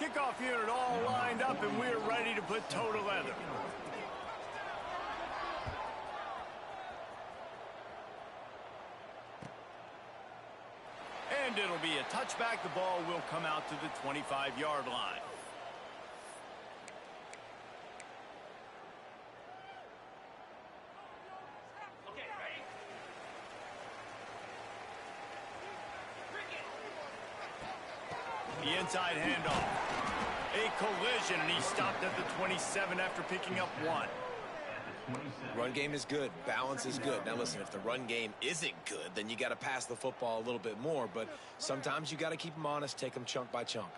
Kickoff unit all lined up, and we're ready to put toe to leather. And it'll be a touchback. The ball will come out to the 25-yard line. The inside handoff. A collision, and he stopped at the 27 after picking up 1. Run game is good. Balance is good. Now listen, if the run game isn't good, then you got to pass the football a little bit more. But sometimes you got to keep them honest, take them chunk by chunk.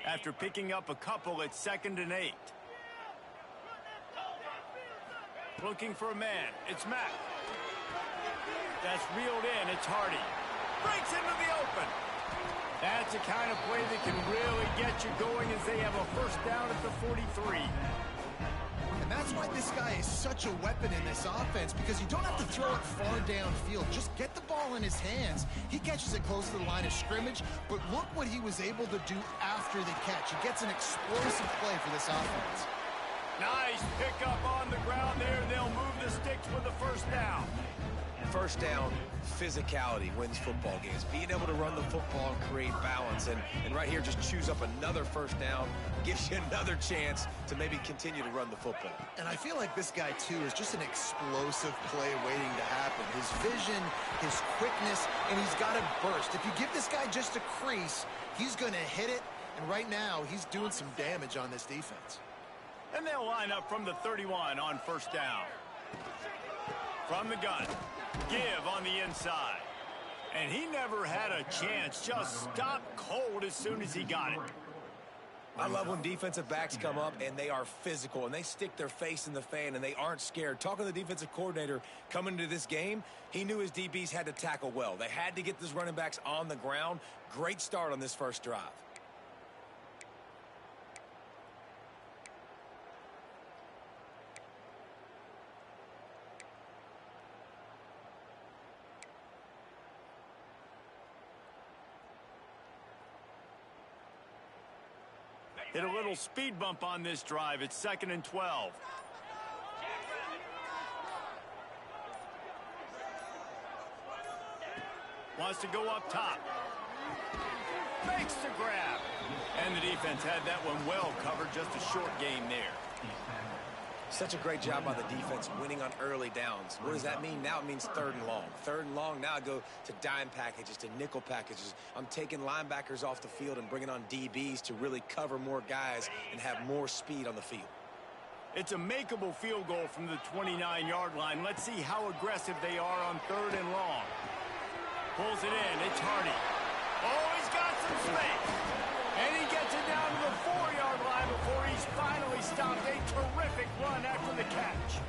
After picking up a couple, it's 2nd and 8. Looking for a man. It's Mack. That's reeled in. It's Hardy. Breaks into the open. That's the kind of play that can really get you going as they have a first down at the 43. And that's why this guy is such a weapon in this offense, because you don't have to throw it far downfield. Just get the ball in his hands. He catches it close to the line of scrimmage, but look what he was able to do after the catch. He gets an explosive play for this offense. Nice pickup on the ground there. They'll move the sticks with the first down. First down, physicality wins football games. Being able to run the football and create balance. And right here, just choose up another first down, gives you another chance to maybe continue to run the football. And I feel like this guy, too, is just an explosive play waiting to happen. His vision, his quickness, and he's got a burst. If you give this guy just a crease, he's going to hit it. And right now, he's doing some damage on this defense. And they'll line up from the 31 on first down. From the gun. Give on the inside. And he never had a chance. Just stopped cold as soon as he got it. I love when defensive backs come up and they are physical and they stick their face in the fan and they aren't scared. Talking to the defensive coordinator coming into this game, he knew his DBs had to tackle well. They had to get those running backs on the ground. Great start on this first drive. Hit a little speed bump on this drive. It's 2nd and 12. Wants to go up top. Makes the grab. And the defense had that one well covered. Just a short game there. Such a great job by the defense winning on early downs. What does that mean? Now it means 3rd and long. 3rd and long, now I go to dime packages, to nickel packages. I'm taking linebackers off the field and bringing on DBs to really cover more guys and have more speed on the field. It's a makeable field goal from the 29-yard line. Let's see how aggressive they are on 3rd and long. Pulls it in. It's Hardy. Oh, he's got some space. And he gets it down to the 4-yard line before he's finally stopped. A terrific run after the catch.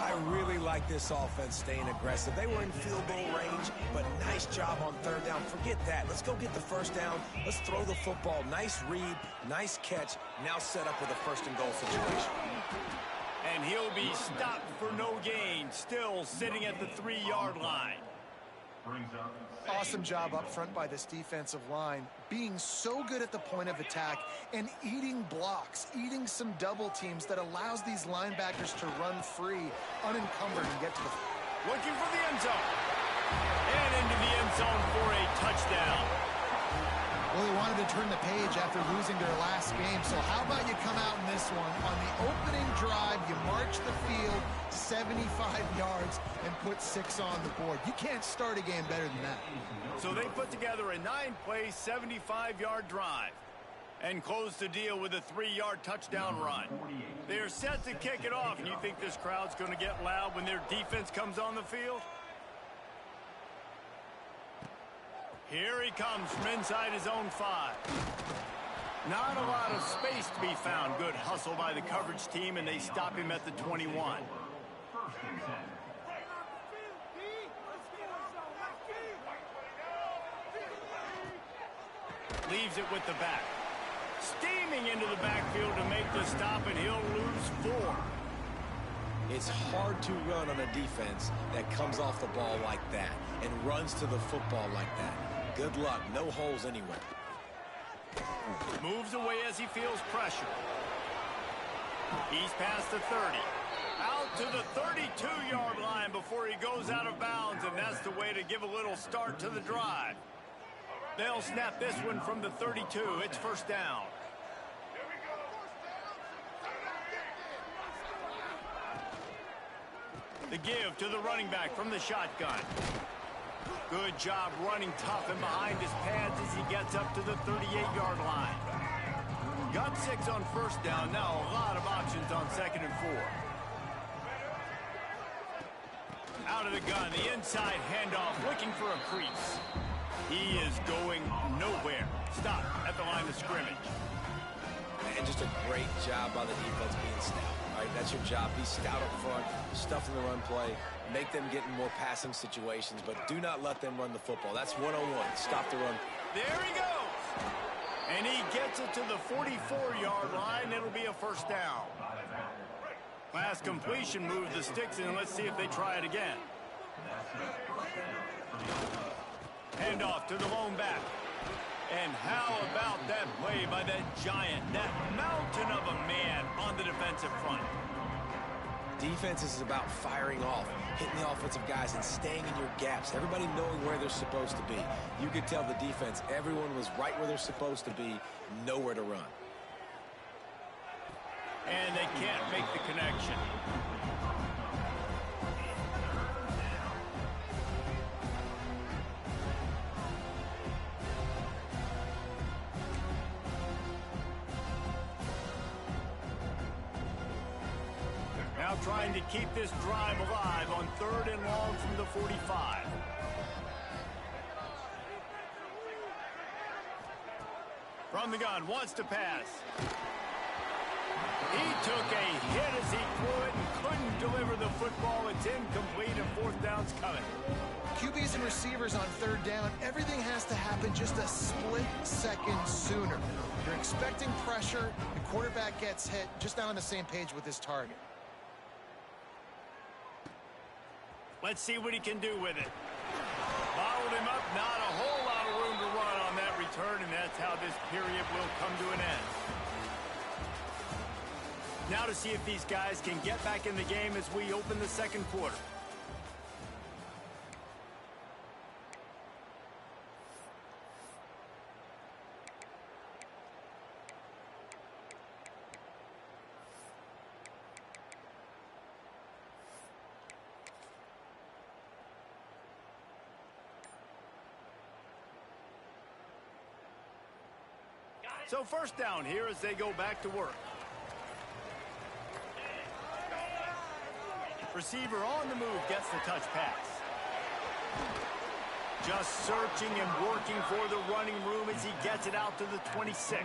I really like this offense staying aggressive. They were in field goal range, but nice job on 3rd down. Forget that. Let's go get the first down. Let's throw the football. Nice read, nice catch. Now set up with a 1st and goal situation. And he'll be stopped for no gain. Still sitting at the 3-yard line. Awesome job up front by this defensive line, being so good at the point of attack and eating blocks, eating some double teams that allows these linebackers to run free, unencumbered, and get to the... Looking for the end zone. And into the end zone for a touchdown. Well, they wanted to turn the page after losing their last game, so how about you come out in this one? On the opening drive, you march the field 75 yards and put 6 on the board. You can't start a game better than that. So they put together a 9-play, 75-yard drive and close the deal with a 3-yard touchdown run. They are set to kick it off, and you think this crowd's going to get loud when their defense comes on the field? Here he comes from inside his own 5. Not a lot of space to be found. Good hustle by the coverage team, and they stop him at the 21. Leaves it with the back. Steaming into the backfield to make the stop, and he'll lose 4. It's hard to run on a defense that comes off the ball like that and runs to the football like that. Good luck. No holes anywhere. Moves away as he feels pressure. He's past the 30. Out to the 32-yard line before he goes out of bounds, and that's the way to give a little start to the drive. They'll snap this one from the 32. It's first down. The give to the running back from the shotgun. Good job running tough and behind his pads as he gets up to the 38-yard line. Got 6 on first down. Now a lot of options on 2nd and 4. Out of the gun, the inside handoff, looking for a crease. He is going nowhere. Stop at the line of scrimmage. And just a great job by the defense being stout. All right, that's your job. Be stout up front, stuff in the run play, make them get in more passing situations, but do not let them run the football. That's 101. Stop the run. There he goes. And he gets it to the 44-yard line. It'll be a first down. Last completion moves the sticks in. Let's see if they try it again. Handoff to the lone back. And how about that play by that giant, that mountain of a man on the defensive front? Defense is about firing off, hitting the offensive guys and staying in your gaps. Everybody knowing where they're supposed to be. You could tell the defense, everyone was right where they're supposed to be, nowhere to run. And they can't make the connection. Now trying to keep this drive alive on 3rd and long from the 45. From the gun, wants to pass. He took a hit as he threw it and couldn't deliver the football. It's incomplete and 4th down's coming. QBs and receivers on 3rd down, everything has to happen just a split second sooner. You're expecting pressure, the quarterback gets hit, just not on the same page with his target. Let's see what he can do with it. Bottled him up, not a whole lot of room to run on that return, and that's how this period will come to an end. Now to see if these guys can get back in the game as we open the 2nd quarter. So first down here as they go back to work. Receiver on the move gets the touch pass. Just searching and working for the running room as he gets it out to the 26.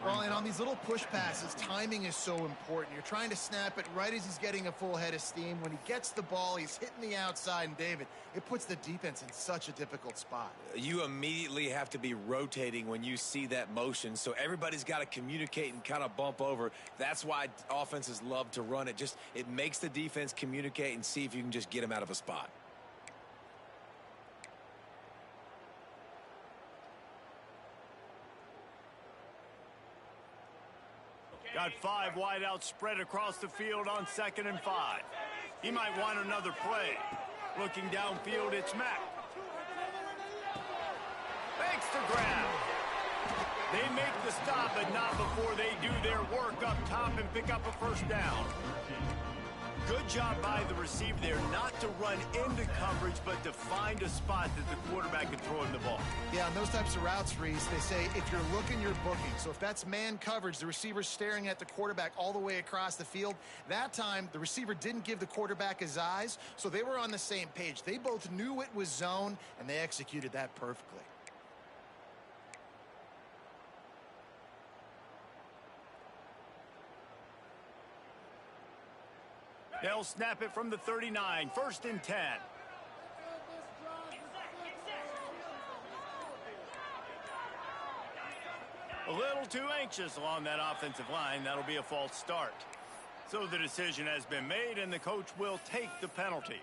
Well, and on these little push passes, timing is so important. You're trying to snap it right as he's getting a full head of steam. When he gets the ball, he's hitting the outside, and David, it puts the defense in such a difficult spot. You immediately have to be rotating when you see that motion, so everybody's got to communicate and kind of bump over. That's why offenses love to run it. It makes the defense communicate and see if you can just get them out of a spot. Got 5 wide out spread across the field on 2nd and 5. He might want another play. Looking downfield, it's Mack. Makes the grab. They make the stop, but not before they do their work up top and pick up a first down. Good job by the receiver there, not to run into coverage, but to find a spot that the quarterback can throw him the ball. Yeah, on those types of routes, Reese, they say if you're looking, you're booking. So if that's man coverage, the receiver's staring at the quarterback all the way across the field. That time, the receiver didn't give the quarterback his eyes, so they were on the same page. They both knew it was zone, and they executed that perfectly. They'll snap it from the 39, 1st and 10. A little too anxious along that offensive line. That'll be a false start. So the decision has been made, and the coach will take the penalty.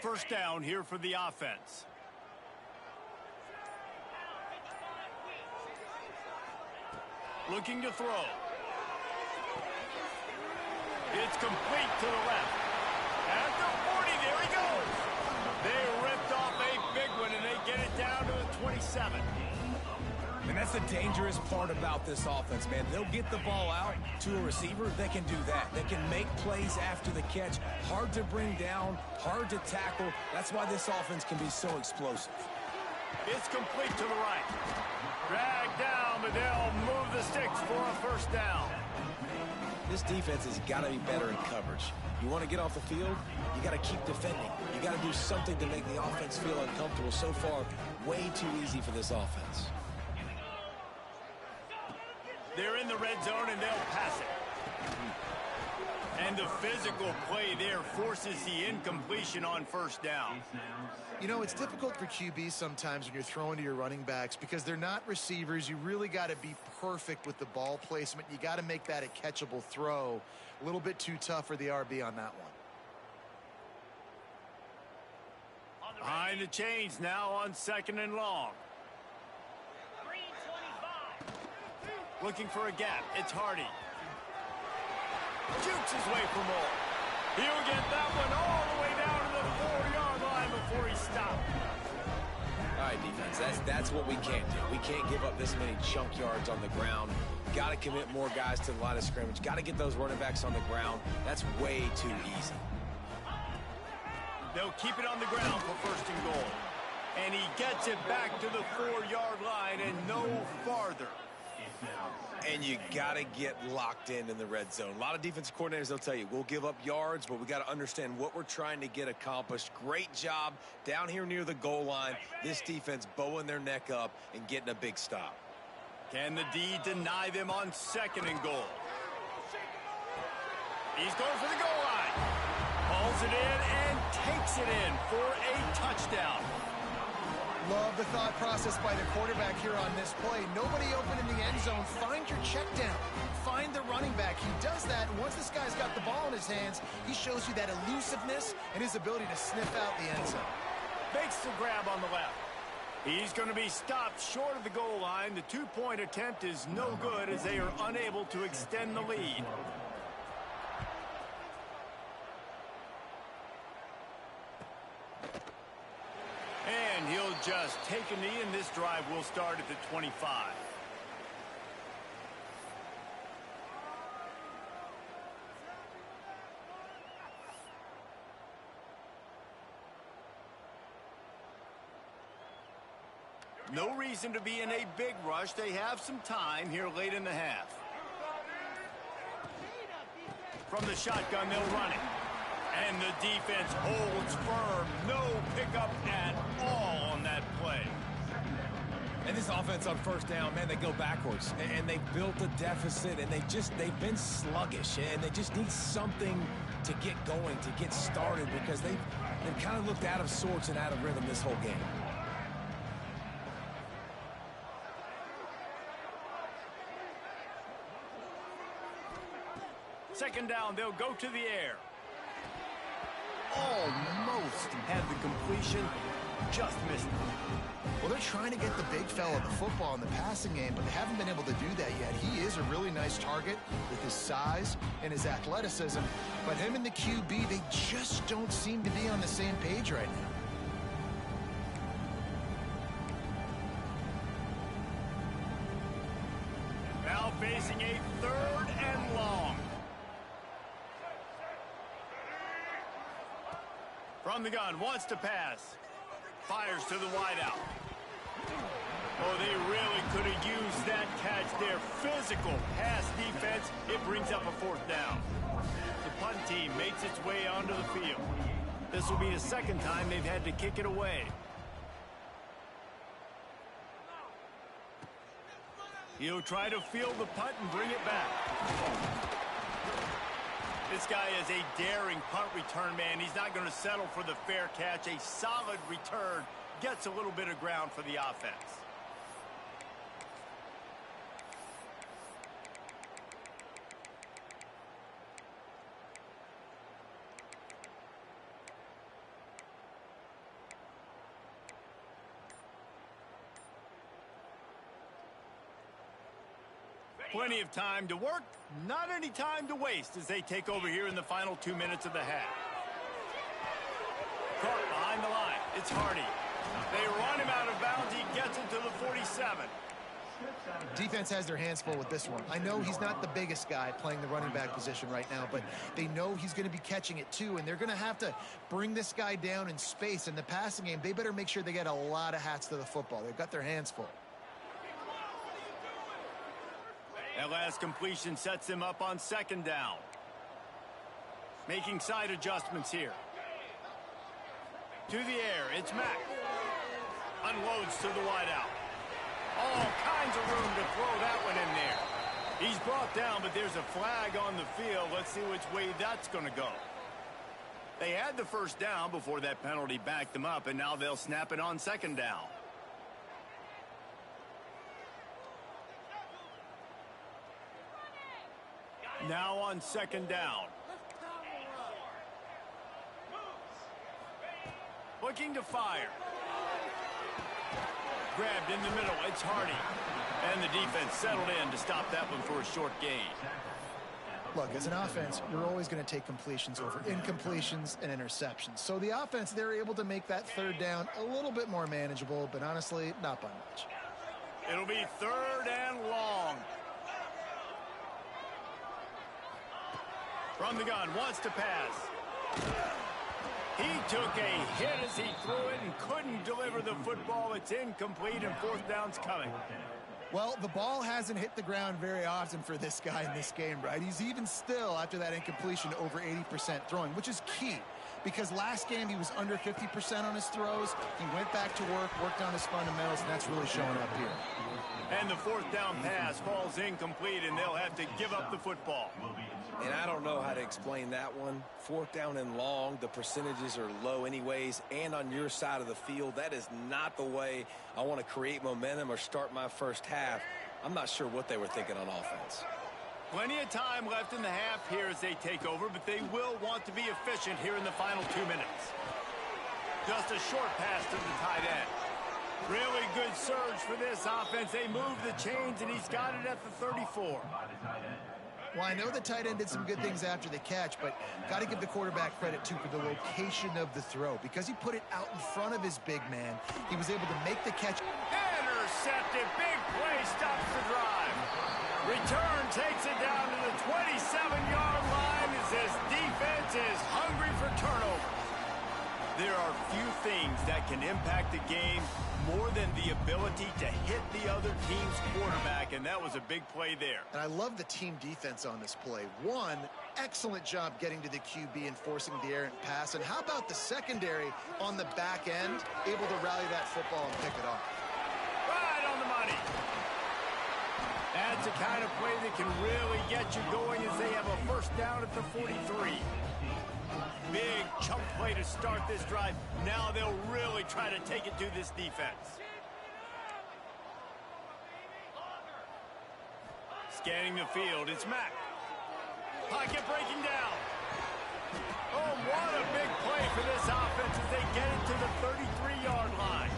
first down here for the offense. Looking to throw. It's complete to the left. At the 40, there he goes. They ripped off a big one, and they get it down to the 27. And that's the dangerous part about this offense, man. They'll get the ball out to a receiver. They can do that. They can make plays after the catch. Hard to bring down, hard to tackle. That's why this offense can be so explosive. It's complete to the right. Dragged down, but they'll move the sticks for a first down. This defense has got to be better in coverage. You want to get off the field, you got to keep defending. You got to do something to make the offense feel uncomfortable. So far, way too easy for this offense. They're in the red zone, and they'll pass it. And the physical play there forces the incompletion on first down. You know, it's difficult for QBs sometimes when you're throwing to your running backs because they're not receivers. You really got to be perfect with the ball placement. You got to make that a catchable throw. A little bit too tough for the RB on that one. Behind the chains now on 2nd and long. Looking for a gap. It's Hardy. Jukes his way for more. He'll get that one all the way down to the 4-yard line before he stopped. All right, defense, that's what we can't do. We can't give up this many chunk yards on the ground. Got to commit more guys to the line of scrimmage. Got to get those running backs on the ground. That's way too easy. They'll keep it on the ground for 1st and goal. And he gets it back to the 4-yard line and no farther. And you got to get locked in the red zone. A lot of defense coordinators, they'll tell you, we'll give up yards, but we got to understand what we're trying to get accomplished. Great job down here near the goal line. This defense bowing their neck up and getting a big stop. Can the D deny them on 2nd and goal? He's going for the goal line. Hauls it in and takes it in for a touchdown. Love the thought process by the quarterback here on this play. Nobody open in the end zone. Find your check down. Find the running back. He does that, and once this guy's got the ball in his hands, he shows you that elusiveness and his ability to sniff out the end zone. Makes the grab on the left. He's going to be stopped short of the goal line. The 2-point attempt is no good as they are unable to extend the lead. And he'll just take a knee, and this drive will start at the 25. No reason to be in a big rush. They have some time here late in the half. From the shotgun, they'll run it. And the defense holds firm. No pickup at all on that play. And this offense on 1st down, man, they go backwards. And they've built a deficit, and they've been sluggish. And they just need something to get going, to get started, because they've kind of looked out of sorts and out of rhythm this whole game. Second down, they'll go to the air. Almost had the completion, just missed it. Well, they're trying to get the big fella the football in the passing game, but they haven't been able to do that yet. He is a really nice target with his size and his athleticism, but him and the QB, they just don't seem to be on the same page right now. Now facing a 3rd and long. From the gun, wants to pass. Fires to the wideout. Oh, they really could have used that catch there. Physical pass defense. It brings up a 4th down. The punt team makes its way onto the field. This will be the 2nd time they've had to kick it away. He'll try to field the punt and bring it back. This guy is a daring punt return man. He's not going to settle for the fair catch. A solid return gets a little bit of ground for the offense. Plenty of time to work, not any time to waste as they take over here in the final 2 minutes of the half. Caught behind the line. It's Hardy. They run him out of bounds. He gets it to the 47. Defense has their hands full with this one. I know he's not the biggest guy playing the running back position right now, but they know he's going to be catching it too, and they're going to have to bring this guy down in space. In the passing game, they better make sure they get a lot of hats to the football. They've got their hands full. That last completion sets him up on 2nd down. Making side adjustments here. To the air, it's Mack. Unloads to the wideout. All kinds of room to throw that one in there. He's brought down, but there's a flag on the field. Let's see which way that's going to go. They had the 1st down before that penalty backed them up, and now they'll snap it on 2nd down. Now on 2nd down. Looking to fire. Grabbed in the middle. It's Hardy. And the defense settled in to stop that one for a short gain. Look, as an offense, you're always going to take completions over incompletions and interceptions. So the offense, they're able to make that 3rd down a little bit more manageable, but honestly, not by much. It'll be 3rd and long. From the gun, wants to pass. He took a hit as he threw it and couldn't deliver the football. It's incomplete, and 4th down's coming. Well, the ball hasn't hit the ground very often for this guy in this game, right? He's even still, after that incompletion, over 80% throwing, which is key. Because last game, he was under 50% on his throws. He went back to work, worked on his fundamentals, and that's really showing up here. And the 4th down pass falls incomplete, and they'll have to give up the football. And I don't know how to explain that one. 4th down and long, the percentages are low anyways, and on your side of the field, that is not the way I want to create momentum or start my 1st half. I'm not sure what they were thinking on offense. Plenty of time left in the half here as they take over, but they will want to be efficient here in the final 2 minutes. Just a short pass to the tight end. Really good surge for this offense. They move the chains, and he's got it at the 34. Well, I know the tight end did some good things after the catch, but got to give the quarterback credit, too, for the location of the throw. Because he put it out in front of his big man, he was able to make the catch. Intercepted. Big play stops the drive. Return takes it down to the 27-yard line as this defense is hungry for turnovers. There are few things that can impact the game more than the ability to hit the other team's quarterback, and that was a big play there. And I love the team defense on this play. One, excellent job getting to the QB and forcing the errant pass. And how about the secondary on the back end, able to rally that football and pick it off? Right on the money. That's the kind of play that can really get you going as they have a 1st down at the 43. Big chunk play to start this drive. Now they'll really try to take it to this defense. Scanning the field, it's Mack. Pocket breaking down. Oh, what a big play for this offense as they get it to the 33-yard line.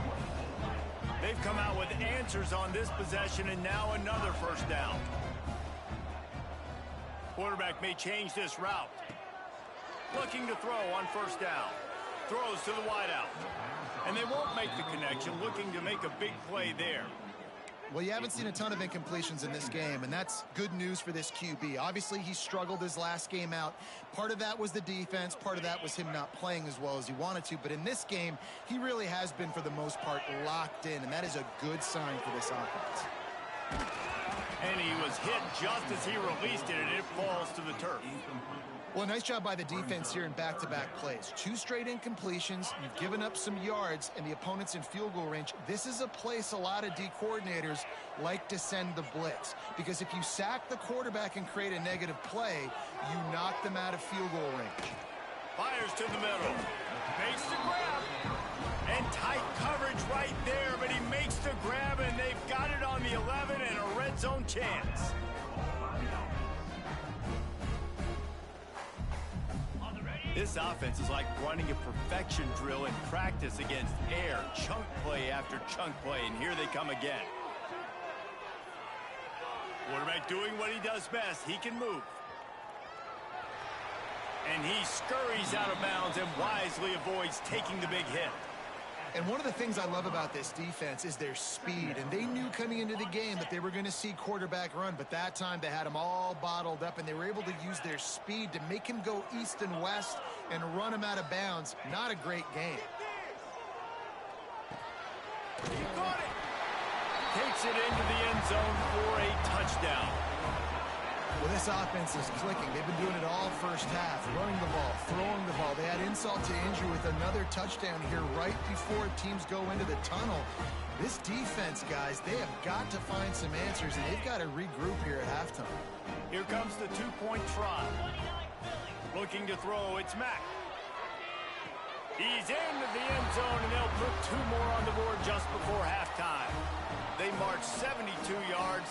They've come out with answers on this possession, and now another 1st down. Quarterback may change this route. Looking to throw on 1st down. Throws to the wideout. And they won't make the connection, looking to make a big play there. Well, you haven't seen a ton of incompletions in this game, and that's good news for this QB. Obviously, he struggled his last game out. Part of that was the defense. Part of that was him not playing as well as he wanted to. But in this game, he really has been, for the most part, locked in, and that is a good sign for this offense. And he was hit just as he released it, and it falls to the turf. Well, nice job by the defense here in back-to-back plays. 2 straight incompletions. You've given up some yards, and the opponent's in field goal range. This is a place a lot of D coordinators like to send the blitz. Because if you sack the quarterback and create a negative play, you knock them out of field goal range. Fires to the middle. Makes the grab. And tight coverage right there, but he makes the grab, and they've got it on the 11 and a red zone chance. This offense is like running a perfection drill in practice against air, chunk play after chunk play, and here they come again. Quarterback doing what he does best. He can move. And he scurries out of bounds and wisely avoids taking the big hit. And one of the things I love about this defense is their speed. And they knew coming into the game that they were going to see quarterback run. But that time they had him all bottled up, and they were able to use their speed to make him go east and west and run him out of bounds. Not a great game. He caught it. Takes it into the end zone for a touchdown. Well, this offense is clicking. They've been doing it all first half, running the ball, throwing the ball. They had insult to injury with another touchdown here right before teams go into the tunnel. This defense, guys, they have got to find some answers, and they've got to regroup here at halftime. Here comes the two-point try. Looking to throw, it's Mack. He's into the end zone, and they'll put 2 more on the board just before halftime. They march 72 yards,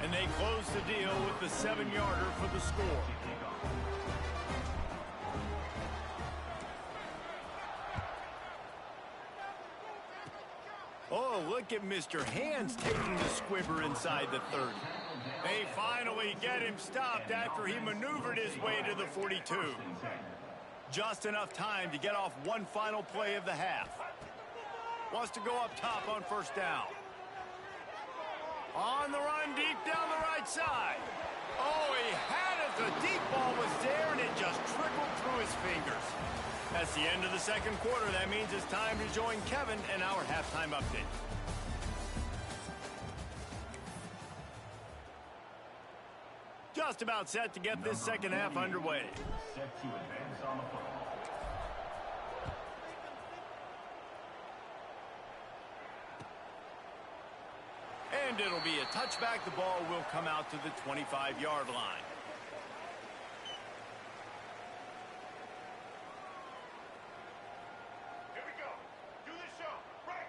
and they close the deal with the 7-yarder for the score. Oh, look at Mr. Hands taking the squibber inside the 30. They finally get him stopped after he maneuvered his way to the 42. Just enough time to get off one final play of the half. Wants to go up top on first down. On the run, deep down the right side. Oh, he had it. The deep ball was there, and it just trickled through his fingers. That's the end of the second quarter. That means it's time to join Kevin and our halftime update. Just about set to get this second half underway. Set to advance on the football. And it'll be a touchback. The ball will come out to the 25-yard line. Here we go. Do the show. Right.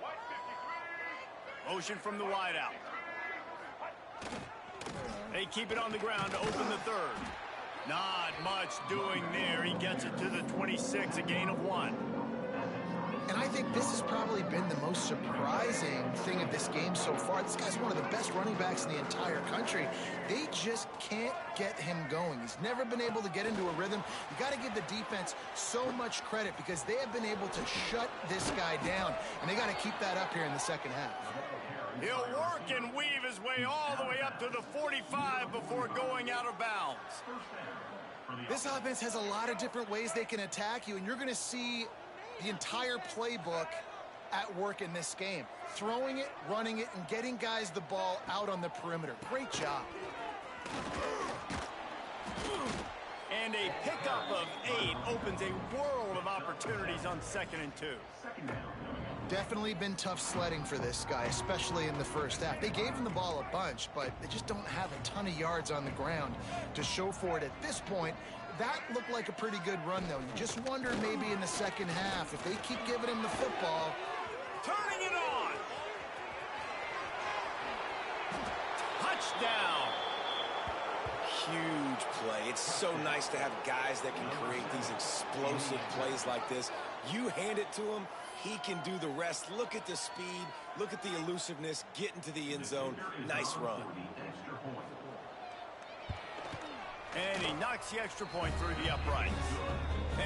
White 53. Motion from the wideout. They keep it on the ground to open the third. Not much doing there. He gets it to the 26, a gain of 1. And I think this has probably been the most surprising thing of this game so far. This guy's one of the best running backs in the entire country. They just can't get him going. He's never been able to get into a rhythm. You got to give the defense so much credit because they have been able to shut this guy down. And they got to keep that up here in the second half. He'll work and weave his way all the way up to the 45 before going out of bounds. This offense has a lot of different ways they can attack you, and you're going to see the entire playbook at work in this game. Throwing it, running it, and getting guys the ball out on the perimeter. Great job. And a pickup of 8 opens a world of opportunities on 2nd and 2. Definitely been tough sledding for this guy, especially in the first half. They gave him the ball a bunch, but they just don't have a ton of yards on the ground to show for it at this point. That looked like a pretty good run, though. You just wonder maybe in the second half, if they keep giving him the football. Turning it on. Touchdown. Huge play. It's so nice to have guys that can create these explosive plays like this. You hand it to him, he can do the rest. Look at the speed. Look at the elusiveness. Get into the end zone. Nice run. And he knocks the extra point through the uprights.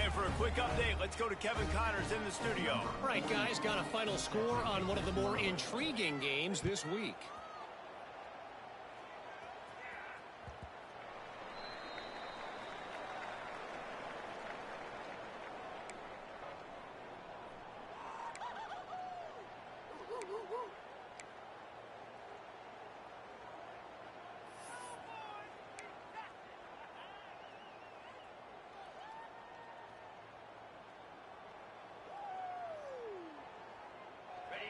And for a quick update, let's go to Kevin Connors in the studio. All right, guys, got a final score on one of the more intriguing games this week.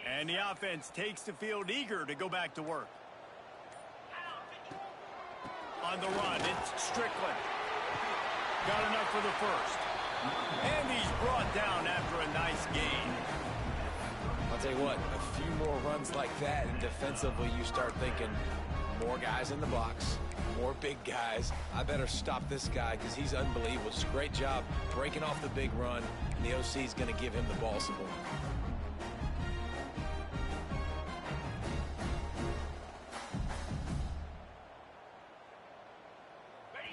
And the offense takes the field eager to go back to work. On the run, it's Strickland. Got enough for the first. And he's brought down after a nice gain. I'll tell you what, a few more runs like that, and defensively you start thinking more guys in the box, more big guys. I better stop this guy because he's unbelievable. It's a great job breaking off the big run, and the OC is going to give him the ball some more.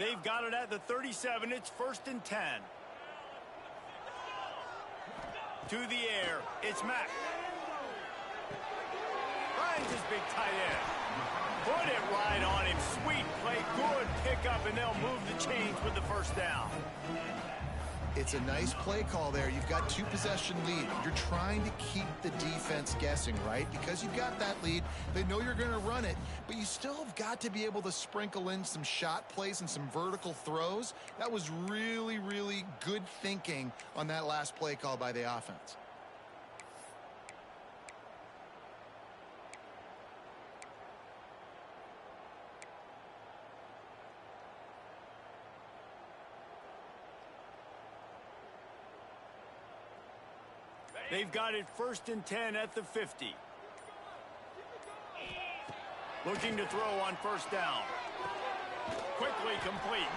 They've got it at the 37. It's 1st and 10. To the air. It's Mack. Finds his big tight end. Put it right on him. Sweet play. Good pickup, and they'll move the chains with the first down. It's a nice play call there. You've got 2-possession lead. You're trying to keep the defense guessing, right? Because you've got that lead. They know you're going to run it, but you still have got to be able to sprinkle in some shot plays and some vertical throws. That was really, really good thinking on that last play call by the offense. They've got it 1st and 10 at the 50. Looking to throw on 1st down. Quickly complete.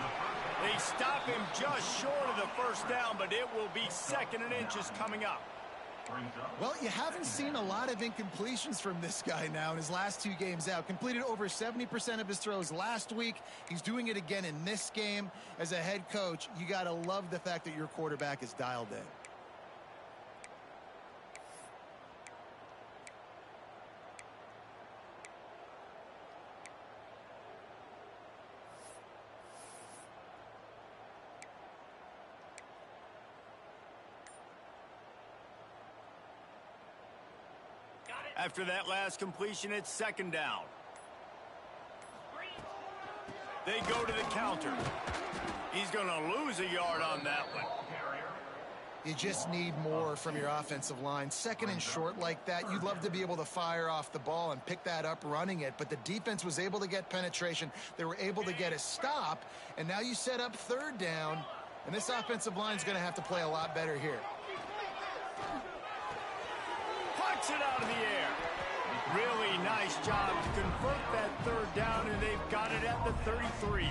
They stop him just short of the 1st down, but it will be 2nd and inches coming up. Well, you haven't seen a lot of incompletions from this guy now in his last 2 games out. Completed over 70% of his throws last week. He's doing it again in this game. As a head coach, you got to love the fact that your quarterback is dialed in. After that last completion, it's 2nd down. They go to the counter. He's going to lose a yard on that one. You just need more from your offensive line. 2nd and short like that, you'd love to be able to fire off the ball and pick that up running it, but the defense was able to get penetration. They were able to get a stop, and now you set up 3rd down, and this offensive line is going to have to play a lot better here. Puts it out of the air. Really nice job to convert that 3rd down, and they've got it at the 33.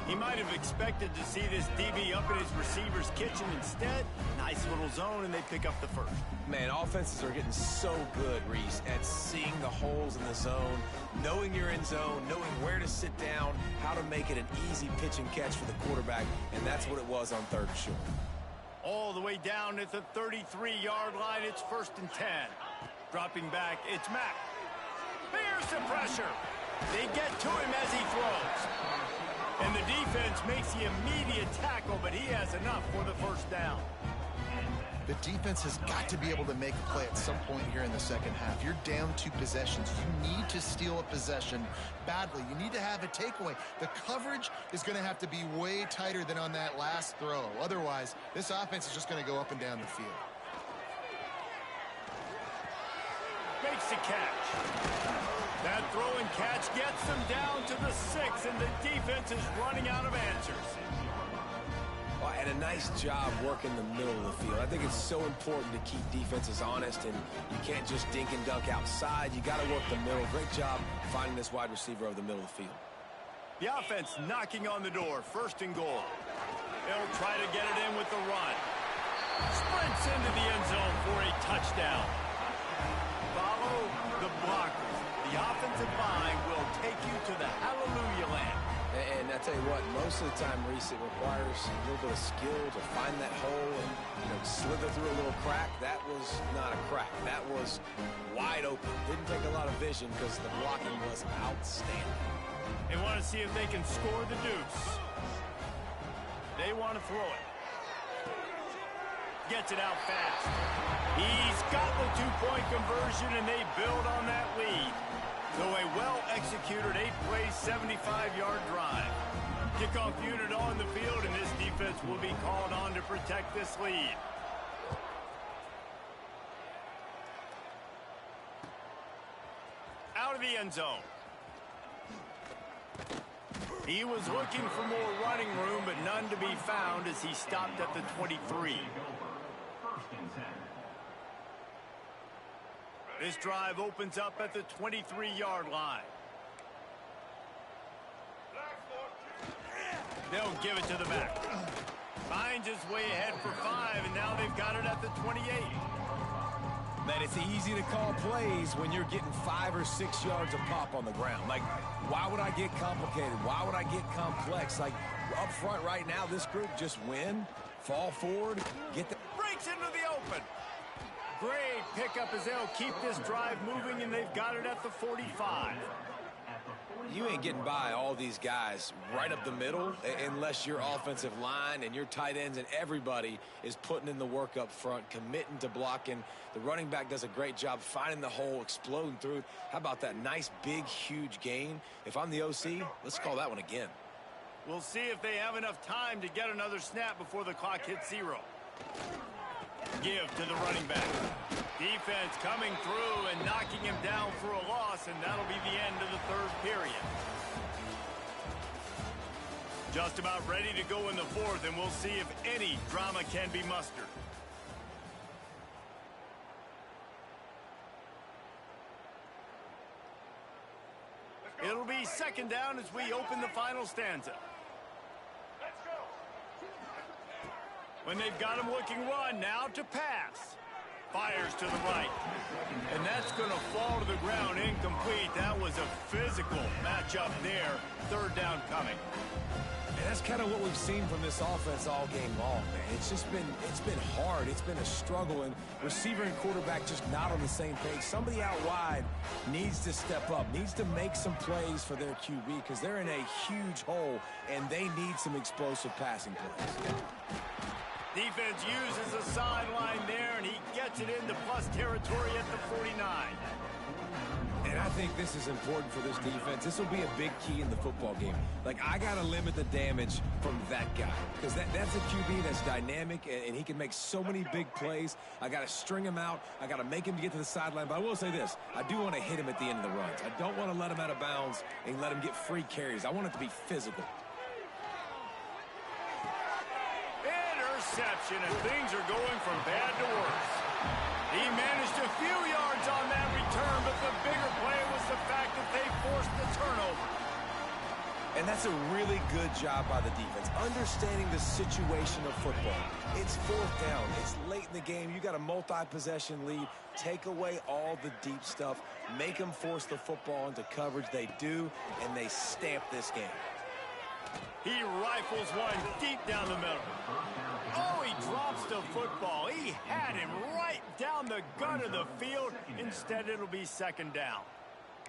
He might have expected to see this DB up in his receiver's kitchen. Instead, nice little zone, and they pick up the 1st. Man, offenses are getting so good, Reese, at seeing the holes in the zone, knowing you're in zone, knowing where to sit down, how to make it an easy pitch and catch for the quarterback, and that's what it was on 3rd and short. All the way down at the 33-yard line, it's 1st and 10. Dropping back, it's Mack. There's the pressure. They get to him as he throws. And the defense makes the immediate tackle, but he has enough for the 1st down. The defense has got to be able to make a play at some point here in the 2nd half. You're down 2 possessions. You need to steal a possession badly. You need to have a takeaway. The coverage is going to have to be way tighter than on that last throw. Otherwise, this offense is just going to go up and down the field. Makes the catch. That throw and catch gets them down to the 6, and the defense is running out of answers. Well, and a nice job working the middle of the field. I think it's so important to keep defenses honest, and you can't just dink and dunk outside. You got to work the middle. Great job finding this wide receiver over the middle of the field. The offense knocking on the door. 1st and goal. They'll try to get it in with the run. Sprints into the end zone for a touchdown. Follow the blockers. The offensive line will take you to the hallelujah land. And I tell you what, most of the time, Reese, it requires a little bit of skill to find that hole and, slither through a little crack. That was not a crack. That was wide open. Didn't take a lot of vision because the blocking was outstanding. They want to see if they can score the deuce. They want to throw it. Gets it out fast. He's got the 2-point conversion, and they build on that lead. So a well-executed 8-play, 75-yard drive. Kickoff unit on the field, and this defense will be called on to protect this lead. Out of the end zone. He was looking for more running room, but none to be found as he stopped at the 23. This drive opens up at the 23-yard line. They'll give it to the back. Finds his way ahead for 5, and now they've got it at the 28. Man, But it's easy to call plays when you're getting 5 or 6 yards of pop on the ground. Like, why would I get complicated? Why would I get complex? Like, up front right now, this group just win, fall forward, get the... Breaks into the open. Great pickup as they'll keep this drive moving, and they've got it at the 45. You ain't getting by all these guys right up the middle unless your offensive line and your tight ends and everybody is putting in the work up front, committing to blocking. The running back does a great job finding the hole, exploding through it. How about that nice, big, huge gain? If I'm the OC, let's call that one again. We'll see if they have enough time to get another snap before the clock hits 0. Give to the running back. Defense coming through and knocking him down for a loss, and that'll be the end of the 3rd period. Just about ready to go in the 4th, and we'll see if any drama can be mustered. It'll be 2nd down as we open the final stanza. When they've got him looking run, now to pass. Fires to the right. And that's going to fall to the ground incomplete. That was a physical matchup there. 3rd down coming. And that's kind of what we've seen from this offense all game long, man. It's been hard. It's been a struggle, and receiver and quarterback just not on the same page. Somebody out wide needs to step up, needs to make some plays for their QB because they're in a huge hole, and they need some explosive passing plays. Defense uses a sideline there, and he gets it into plus territory at the 49. And I think this is important for this defense. This will be a big key in the football game. Like, I got to limit the damage from that guy because that's a QB that's dynamic, and he can make so many big plays. I got to string him out. I got to make him get to the sideline. But I will say this. I do want to hit him at the end of the runs. I don't want to let him out of bounds and let him get free carries. I want it to be physical. Interception, and things are going from bad to worse. He managed a few yards on that return, but the bigger play was the fact that they forced the turnover. And that's a really good job by the defense, understanding the situation of football. It's 4th down. It's late in the game. You got a multi-possession lead. Take away all the deep stuff. Make them force the football into coverage. They do, and they stamp this game. He rifles one deep down the middle. Oh, he drops the football. He had him right down the gut of the field. Instead, it'll be 2nd down.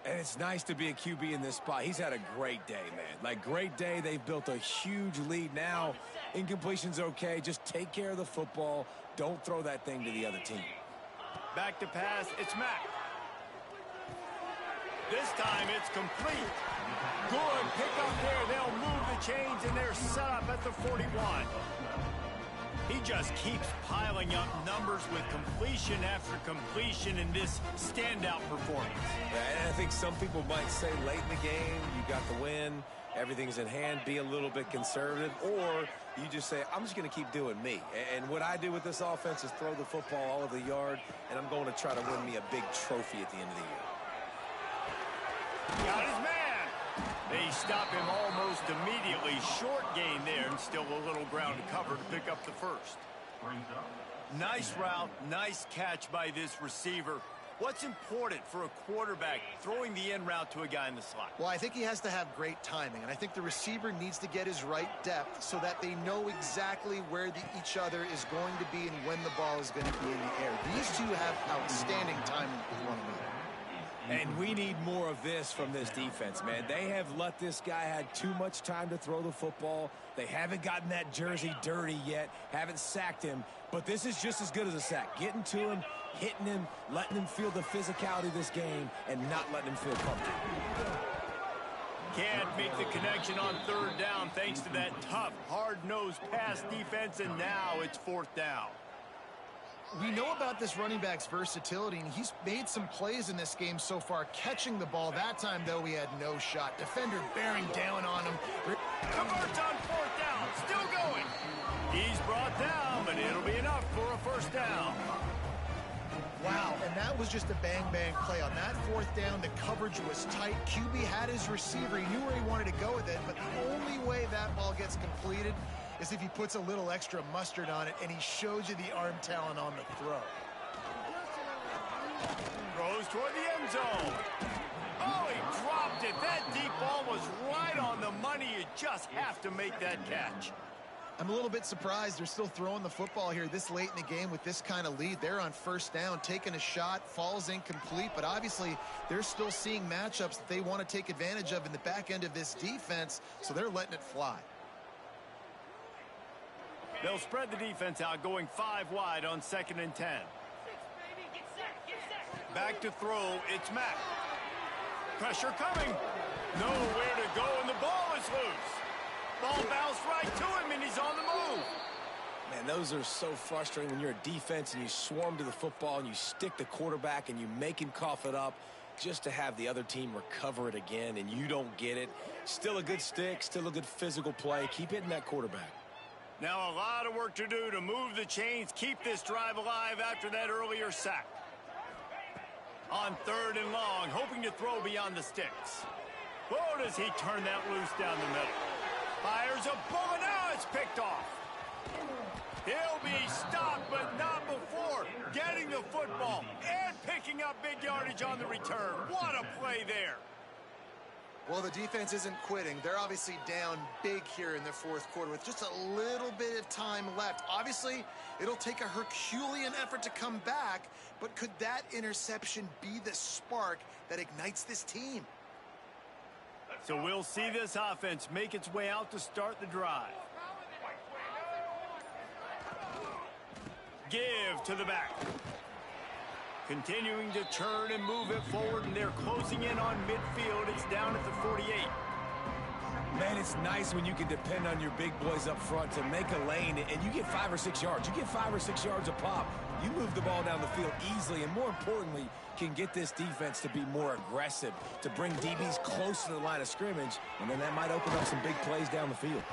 And it's nice to be a QB in this spot. He's had a great day, man. Like, great day. They've built a huge lead now. Incompletion's okay. Just take care of the football. Don't throw that thing to the other team. Back to pass. It's Mack. This time, it's complete. Good pickup there. They'll move the chains, and they're set up at the 41. He just keeps piling up numbers with completion after completion in this standout performance. And I think some people might say late in the game, you got the win, everything's in hand, be a little bit conservative, or you just say, I'm just going to keep doing me. And what I do with this offense is throw the football all over the yard, and I'm going to try to win me a big trophy at the end of the year. Got his man. They stop him almost immediately. Short gain there, and still a little ground to cover to pick up the 1st. Nice route, nice catch by this receiver. What's important for a quarterback throwing the in route to a guy in the slot? Well, I think he has to have great timing, and I think the receiver needs to get his right depth so that they know exactly where each other is going to be and when the ball is going to be in the air. These two have outstanding timing with one another. And we need more of this from this defense, man. They have let this guy have too much time to throw the football. They haven't gotten that jersey dirty yet, haven't sacked him. But this is just as good as a sack. Getting to him, hitting him, letting him feel the physicality of this game, and not letting him feel comfortable. Can't make the connection on 3rd down thanks to that tough, hard-nosed pass defense, and now it's 4th down. We know about this running back's versatility, and he's made some plays in this game so far, catching the ball. That time, though, he had no shot. Defender bearing down on him. Converts on 4th down, still going. He's brought down, but it'll be enough for a 1st down. Wow, and that was just a bang-bang play. On that 4th down, the coverage was tight. QB had his receiver. He knew where he wanted to go with it, but the only way that ball gets completed is if he puts a little extra mustard on it, and he shows you the arm talent on the throw. toward the end zone. Oh, he dropped it. That deep ball was right on the money. You just have to make that catch. I'm a little bit surprised they're still throwing the football here this late in the game with this kind of lead. They're on first down, taking a shot, falls incomplete, but obviously they're still seeing matchups that they want to take advantage of in the back end of this defense, so they're letting it fly. They'll spread the defense out, going 5 wide on 2nd and 10. Back to throw, it's Mack. Pressure coming. Nowhere to go, and the ball is loose. Ball bounced right to him, and he's on the move. Man, those are so frustrating when you're a defense and you swarm to the football and you stick the quarterback and you make him cough it up just to have the other team recover it again, and you don't get it. Still a good stick, still a good physical play. Keep hitting that quarterback. Now a lot of work to do to move the chains, keep this drive alive after that earlier sack. On 3rd and long, hoping to throw beyond the sticks. Whoa, does he turn that loose down the middle. Fires a bullet, now it's picked off. He'll be stopped, but not before getting the football and picking up big yardage on the return. What a play there. Well, the defense isn't quitting. They're obviously down big here in the 4th quarter with just a little bit of time left. Obviously, it'll take a Herculean effort to come back, but could that interception be the spark that ignites this team? So we'll see this offense make its way out to start the drive. Give to the back. Continuing to turn and move it forward, and they're closing in on midfield. It's down at the 48. Man, it's nice when you can depend on your big boys up front to make a lane, and you get 5 or 6 yards. You get 5 or 6 yards a pop. You move the ball down the field easily, and more importantly, can get this defense to be more aggressive, to bring DBs close to the line of scrimmage, and then that might open up some big plays down the field.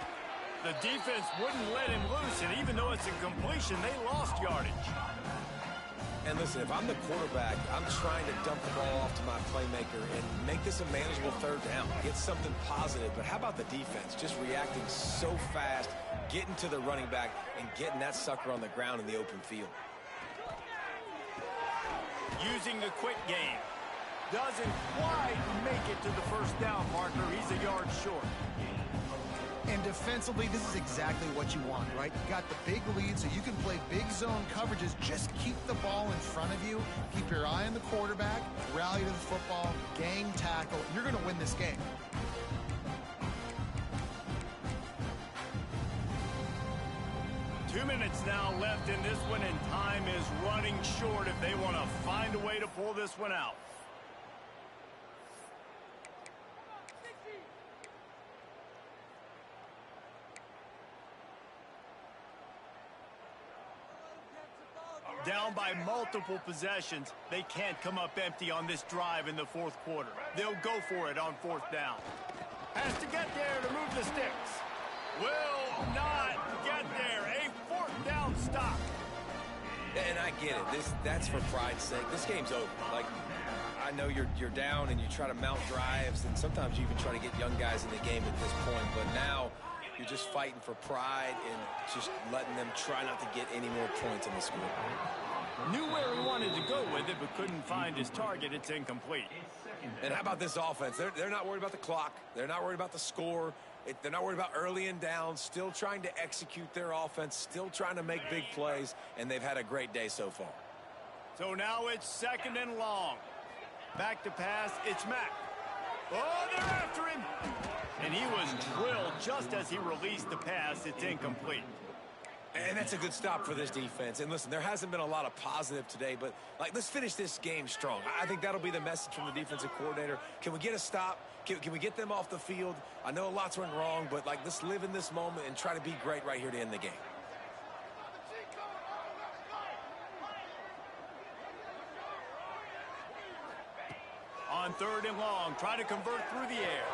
The defense wouldn't let him loose, and even though it's a completion, they lost yardage. And listen, if I'm the quarterback, I'm trying to dump the ball off to my playmaker and make this a manageable 3rd down. Get something positive. But how about the defense? Just reacting so fast, getting to the running back, and getting that sucker on the ground in the open field. Using the quick game. Doesn't quite make it to the 1st down marker. He's a yard short. And defensively, this is exactly what you want, right? You got the big lead, so you can play big zone coverages. Just keep the ball in front of you. Keep your eye on the quarterback. Rally to the football. Gang tackle. You're going to win this game. Two minutes now left in this one, and time is running short if they want to find a way to pull this one out. Down by multiple possessions, they can't come up empty on this drive in the 4th quarter. They'll go for it on 4th down. Has to get there to move the sticks. Will not get there. A 4th down stop. And I get it. That's for pride's sake. This game's over. Like, I know you're down and you try to mount drives, and sometimes you even try to get young guys in the game at this point. But now you're just fighting for pride and just letting them try not to get any more points in the score. Knew where he wanted to go with it, but couldn't find his target. It's incomplete. And how about this offense? They're not worried about the clock. They're not worried about the score. They're not worried about early and down. Still trying to execute their offense. Still trying to make big plays. And they've had a great day so far. So now it's 2nd and long. Back to pass. It's Mack. Oh, they're after him. And he was drilled just as he released the pass. It's incomplete. And that's a good stop for this defense. And listen, there hasn't been a lot of positive today, but let's finish this game strong. I think that'll be the message from the defensive coordinator. Can we get a stop? Can we get them off the field? I know a lot's went wrong, but let's live in this moment and try to be great right here to end the game. On 3rd and long, try to convert through the air.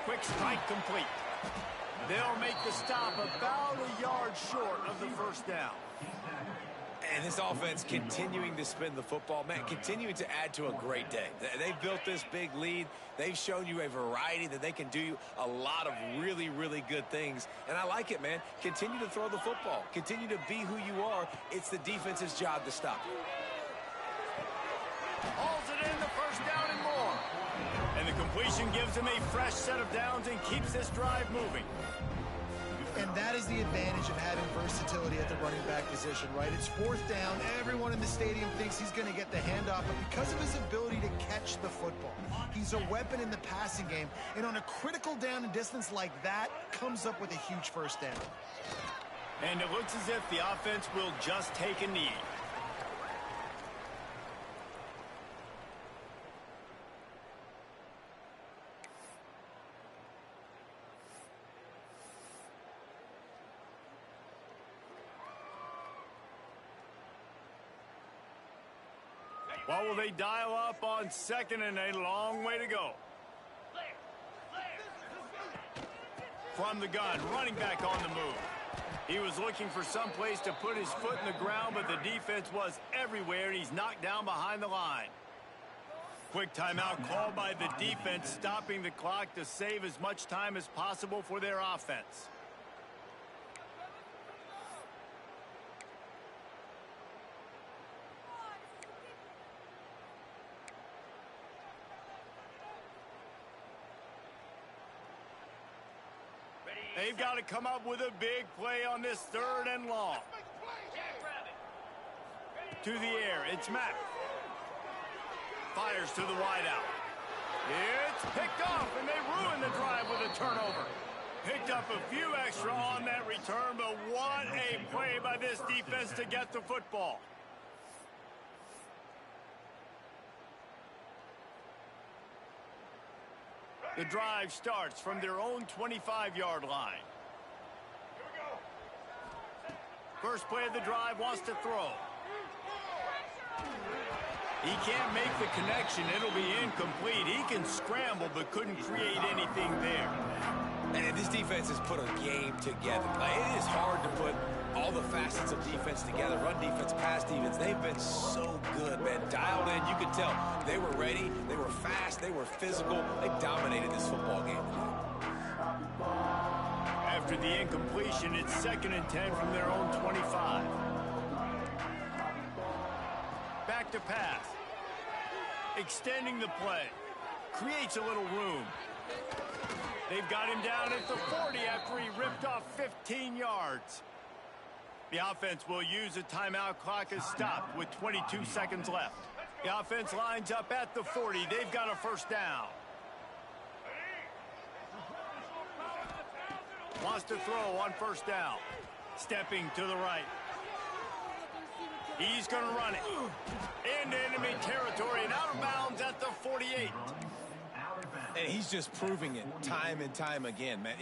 Quick strike complete. They'll make the stop about a yard short of the 1st down. And this offense continuing to spin the football, man, continuing to add to a great day. They've built this big lead. They've shown you a variety that they can do a lot of really, really good things. And I like it, man. Continue to throw the football. Continue to be who you are. It's the defense's job to stop you. Hauls it in the completion gives him a fresh set of downs and keeps this drive moving. And that is the advantage of having versatility at the running back position, right? It's fourth down. Everyone in the stadium thinks he's going to get the handoff, but because of his ability to catch the football, he's a weapon in the passing game. And on a critical down and distance like that, comes up with a huge first down. And it looks as if the offense will just take a knee. What will they dial up on second and a long way to go? From the gun, running back on the move. He was looking for some place to put his foot in the ground, but the defense was everywhere, and he's knocked down behind the line. Quick timeout called by the defense, stopping the clock to save as much time as possible for their offense. They've got to come up with a big play on this third and long. To the air, it's Mack. Fires to the wideout. It's picked off, and they ruin the drive with a turnover. Picked up a few extra on that return, but what a play by this defense to get the football. The drive starts from their own 25-yard line. First play of the drive, wants to throw. He can't make the connection. It'll be incomplete. He can scramble, but couldn't create anything there. And this defense has put a game together. Like, it is hard to put all the facets of defense together. Run defense, pass defense. They've been so good, man. Dialed in. You could tell they were ready. They were fast. They were physical. They dominated this football game today. After the incompletion, it's 2nd and 10 from their own 25. Back to pass. Extending the play. Creates a little room. They've got him down at the 40 after he ripped off 15 yards. The offense will use a timeout. Clock is stopped with 22 seconds left. The offense lines up at the 40. They've got a first down. Wants to throw on first down. Stepping to the right. He's going to run it. Into enemy territory and out of bounds at the 48. And he's just proving it time and time again, man.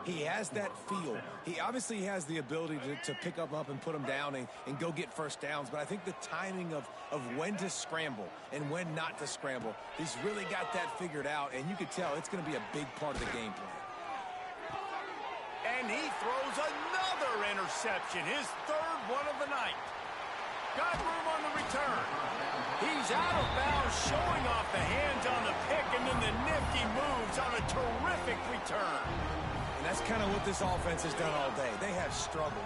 He has that feel. He obviously has the ability to pick him up and put him down and go get first downs. But I think the timing of when to scramble and when not to scramble, he's really got that figured out. And you could tell it's going to be a big part of the game plan. And he throws another interception, his third one of the night. Got room on the return. He's out of bounds, showing off the hands on the pick, and then the nifty moves on a terrific return. And that's kind of what this offense has done all day. They have struggled.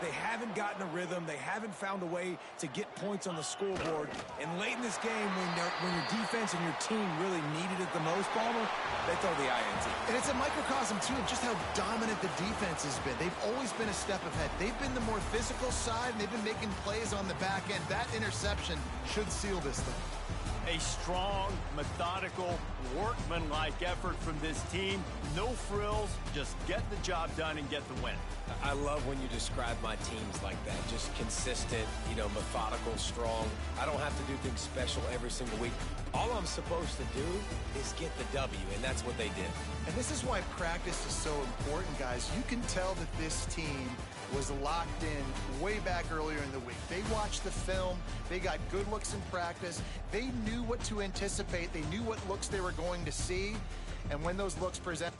They haven't gotten a rhythm. They haven't found a way to get points on the scoreboard. And late in this game, when your defense and your team really needed it the most, Palmer, they throw the INT. And it's a microcosm, too, of just how dominant the defense has been. They've always been a step ahead. They've been the more physical side, and they've been making plays on the back end. That interception should seal this thing. A strong, methodical, workmanlike effort from this team. No frills, just get the job done and get the win. I love when you describe my teams like that. Just consistent, methodical, strong. I don't have to do things special every single week. All I'm supposed to do is get the W, and that's what they did. And this is why practice is so important, guys. You can tell that this team was locked in way back earlier in the week. They watched the film. They got good looks in practice. They knew what to anticipate. They knew what looks they were going to see. And when those looks present...